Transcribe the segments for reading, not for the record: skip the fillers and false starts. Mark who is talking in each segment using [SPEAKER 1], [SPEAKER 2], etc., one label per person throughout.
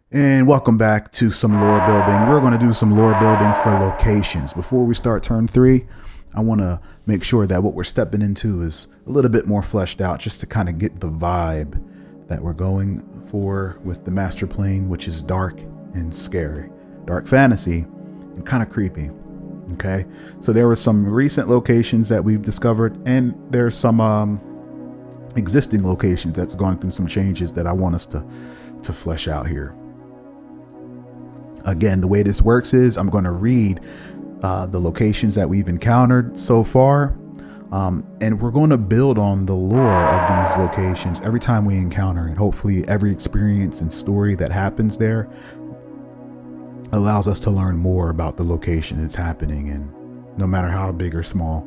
[SPEAKER 1] And welcome back to some lore building. We're going to do some lore building for locations. Before we start turn 3, I want to make sure that what we're stepping into is a little bit more fleshed out, just to kind of get the vibe that we're going for with the master plane, which is dark and scary, dark fantasy and kind of creepy. Okay, so there were some recent locations that we've discovered, and there's some existing locations that's gone through some changes that I want us to flesh out here. Again, the way this works is I'm going to read the locations that we've encountered so far, and we're going to build on the lore of these locations every time we encounter it. Hopefully every experience and story that happens there allows us to learn more about the location it's happening in, no matter how big or small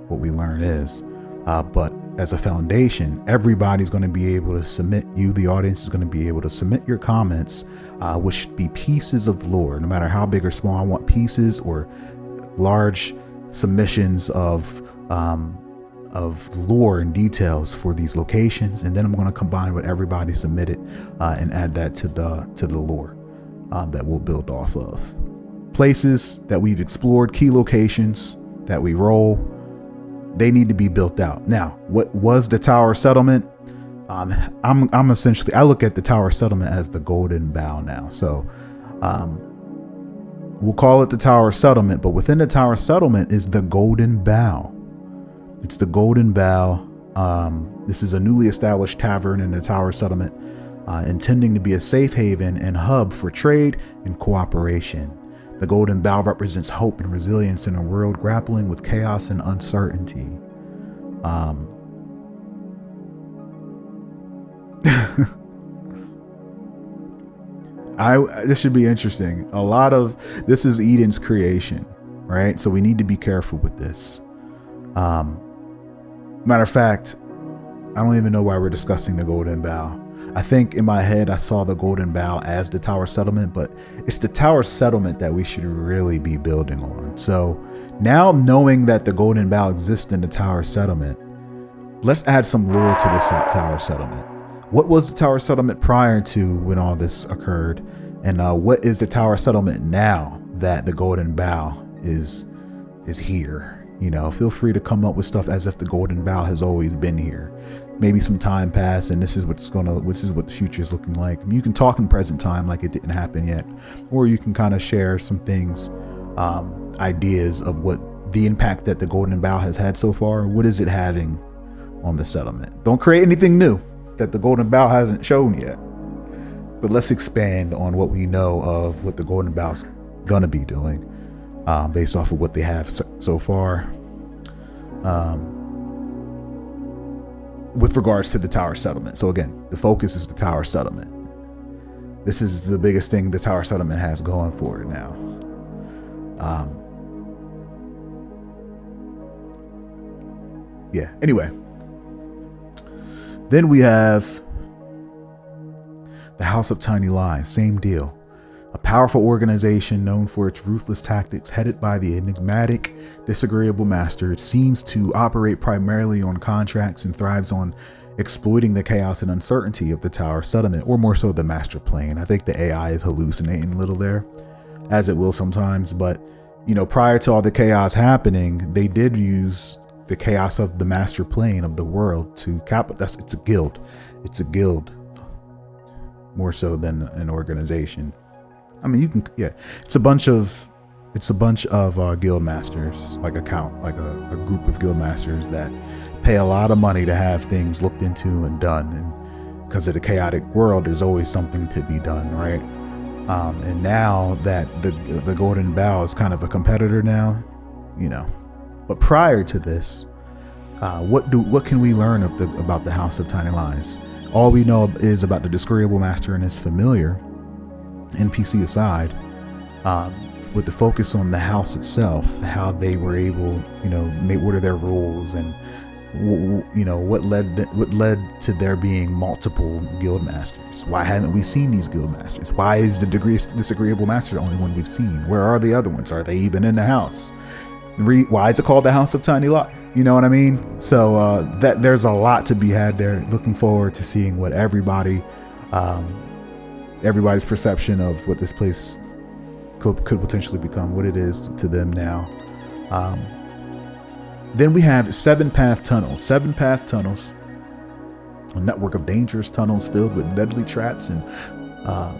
[SPEAKER 1] what we learn is. But as a foundation, everybody's going to be able to submit, you, the audience, is going to be able to submit your comments, which should be pieces of lore, no matter how big or small. I want pieces or large submissions of lore and details for these locations, and then I'm going to combine what everybody submitted and add that to the lore that we'll build off of. Places that we've explored, key locations that we roll, they need to be built out. Now, what was the Tower Settlement? I'm essentially, I look at the Tower Settlement as the Golden Bough now. So we'll call it the Tower Settlement, but within the Tower Settlement is the Golden Bough. It's the Golden Bough. This is a newly established tavern in the Tower Settlement, intending to be a safe haven and hub for trade and cooperation. The Golden Bough represents hope and resilience in a world grappling with chaos and uncertainty. This should be interesting. A lot of this is Eden's creation, right? So we need to be careful with this. Matter of fact, I don't even know why we're discussing the Golden Bough. I think in my head I saw the Golden Bough as the Tower Settlement, but it's the Tower Settlement that we should really be building on. So now, knowing that the Golden Bough exists in the Tower Settlement, let's add some lore to this Tower Settlement. What was the Tower Settlement prior to when all this occurred? And what is the Tower Settlement now that the Golden Bough is here? You know, feel free to come up with stuff as if the Golden Bough has always been here. Maybe some time passed and this is what the future is looking like. You can talk in present time like it didn't happen yet, or you can kind of share some things, ideas of what the impact that the Golden Bough has had so far. What is it having on the settlement? Don't create anything new that the Golden Bough hasn't shown yet, but let's expand on what we know of what the Golden Bough's gonna be doing, based off of what they have so far. With regards to the Tower Settlement. So again, the focus is the Tower Settlement. This is the biggest thing the Tower Settlement has going for it now. Yeah, anyway. Then we have the House of Tiny Lies, same deal. A powerful organization known for its ruthless tactics, headed by the enigmatic, disagreeable master. It seems to operate primarily on contracts and thrives on exploiting the chaos and uncertainty of the Tower Settlement, or more so the master plane. I think the AI is hallucinating a little there, as it will sometimes. But, you know, prior to all the chaos happening, they did use the chaos of the master plane of the world to it's a guild. It's a guild more so than an organization. I mean, it's a bunch of guild masters, like a group of guild masters that pay a lot of money to have things looked into and done. And because of the chaotic world, there's always something to be done, right? And now that the Golden Bough is kind of a competitor now, you know. But prior to this, what can we learn about the House of Tiny Lies? All we know is about the disagreeable master and his familiar, NPC aside, with the focus on the house itself, how they were able, what are their rules, and what led to there being multiple guild masters. Why haven't we seen these guild masters? Why is the disagreeable master the only one we've seen? Where are the other ones? Are they even in the house? Why is it called the House of Tiny Lies? You know what I mean? So that there's a lot to be had there. Looking forward to seeing what everybody everybody's perception of what this place could potentially become, what it is to them now. Then we have 7-path tunnels. 7-path tunnels, a network of dangerous tunnels filled with deadly traps and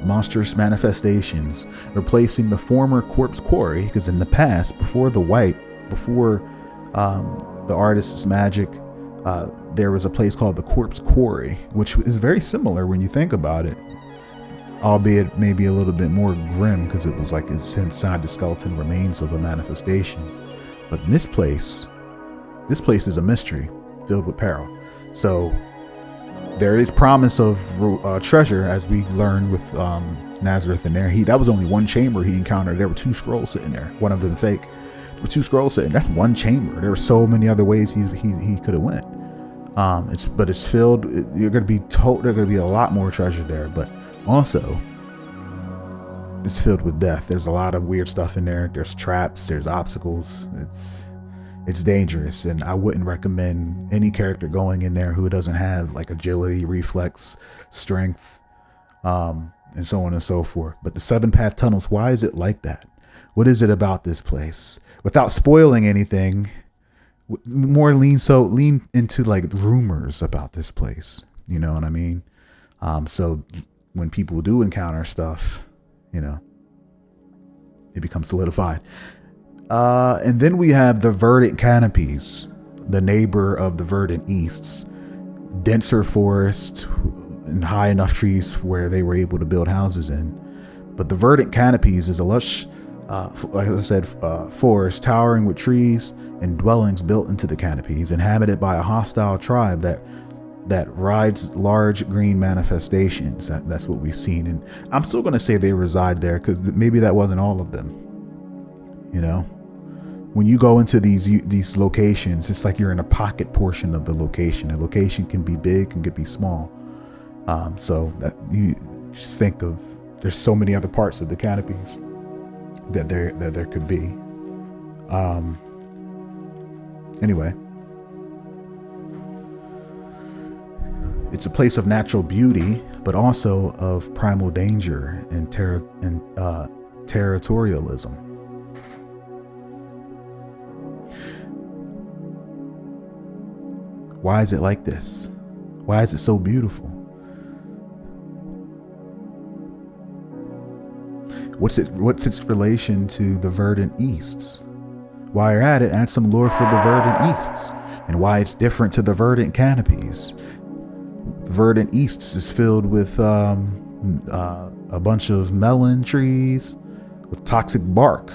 [SPEAKER 1] monstrous manifestations, replacing the former corpse quarry. Because in the past, before the artist's magic, there was a place called the corpse quarry, which is very similar when you think about it, albeit maybe a little bit more grim because it was like it's inside the skeleton remains of a manifestation. But in this place is a mystery filled with peril. So there is promise of treasure, as we learned with Nazareth in there. That was only one chamber he encountered. There were 2 scrolls sitting there, one of them fake. There were 2 scrolls sitting. That's one chamber. There were so many other ways he could have went. It's filled. You're going to be told there's going to be a lot more treasure there, but also it's filled with death. There's a lot of weird stuff in there. There's traps. There's obstacles. It's dangerous, and I wouldn't recommend any character going in there who doesn't have like agility, reflex, strength, and so on and so forth. But the 7-path tunnels, why is it like that? What is it about this place? Without spoiling anything, more lean into like rumors about this place. You know what I mean? So when people do encounter stuff, it becomes solidified. And then we have the verdant canopies, the neighbor of the verdant easts, denser forest and high enough trees where they were able to build houses in. But the verdant canopies is a lush, like I said, forest towering with trees and dwellings built into the canopies, inhabited by a hostile tribe that rides large green manifestations. That's what we've seen. And I'm still going to say they reside there because maybe that wasn't all of them. When you go into these locations, it's like you're in a pocket portion of the location. A location can be big and could be small. So that you just think of, there's so many other parts of the canopies that there could be. Anyway, it's a place of natural beauty, but also of primal danger and territorialism. Why is it like this? Why is it so beautiful? What's its relation to the verdant easts? While you're at it, add some lore for the verdant easts and why it's different to the verdant canopies. The verdant easts is filled with a bunch of melon trees with toxic bark,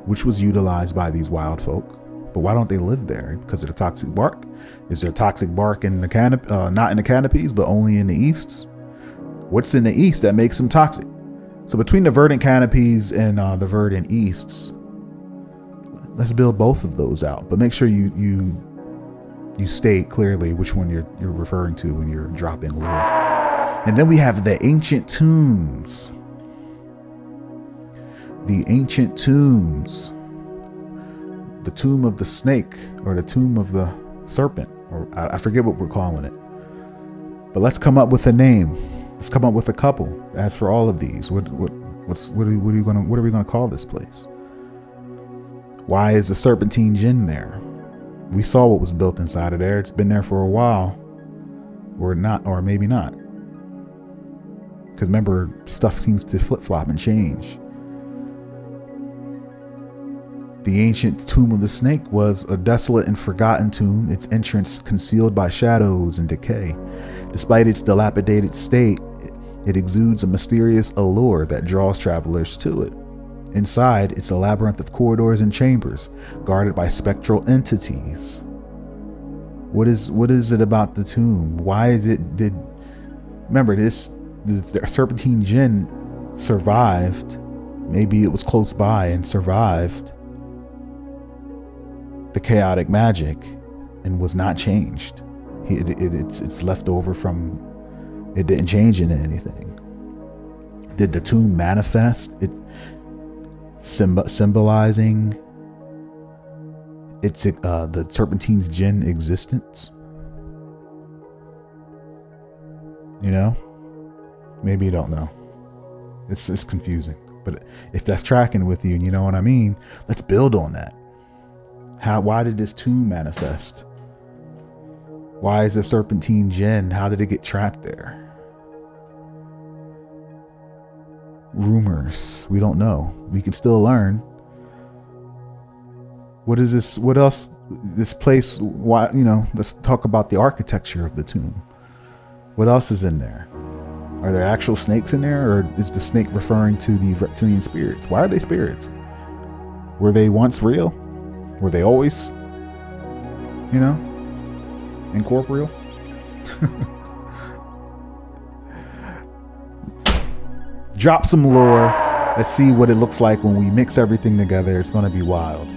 [SPEAKER 1] which was utilized by these wild folk. But why don't they live there? Because of the toxic bark? Is there toxic bark in the not in the canopies, but only in the easts? What's in the east that makes them toxic? So between the verdant canopies and the verdant easts, let's build both of those out. But make sure you state clearly which one you're referring to when you're dropping lore. And then we have the ancient tombs. The ancient tombs. The tomb of the snake, or the tomb of the serpent, or I forget what we're calling it. But let's come up with a name. Let's come up with a couple. As for all of these, what are we gonna call this place? Why is the serpentine gin there? We saw what was built inside of there. It's been there for a while, or not, or maybe not. Because remember, stuff seems to flip-flop and change. The ancient tomb of the snake was a desolate and forgotten tomb, its entrance concealed by shadows and decay. Despite its dilapidated state, it exudes a mysterious allure that draws travelers to it. Inside, it's a labyrinth of corridors and chambers, guarded by spectral entities. What is it about the tomb? Why remember the serpentine djinn survived. Maybe it was close by and survived the chaotic magic and was not changed. It's left over from, it didn't change into anything. Did the tomb manifest? It symbolizing it's the serpentine's djinn existence. Maybe you don't know. It's confusing. But if that's tracking with you and you know what I mean, let's build on that. Why did this tomb manifest? Why is the serpentine gin? How did it get trapped there? Rumors. We don't know. We can still learn. What is this? What else? This place, why, let's talk about the architecture of the tomb. What else is in there? Are there actual snakes in there, or is the snake referring to these reptilian spirits? Why are they spirits? Were they once real? Were they always, incorporeal? Drop some lore. Let's see what it looks like when we mix everything together. It's going to be wild.